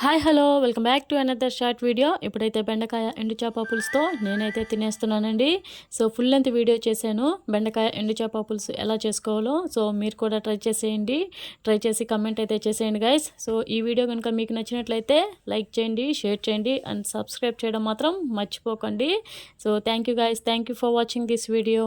Hi hello welcome back to another short video. ఇప్పుడైతే బెండకాయ ఎండు చేప పులుసుతో నేనైతే తినేస్తున్నానండి. సో ఫుల్ లెంత్ వీడియో చేశాను బెండకాయ ఎండు చేప పులుసు ఎలా చేసుకోవాలో. సో మీరు కూడా ట్రై చేసేయండి, ట్రై చేసి కమెంట్ అయితే చేసేయండి గైస్. సో ఈ వీడియో కనుక మీకు నచ్చినట్లయితే లైక్ చేయండి, షేర్ చేయండి అండ్ సబ్స్క్రైబ్ చేయడం మాత్రం మర్చిపోకండి. So thank you guys, thank you for watching this video.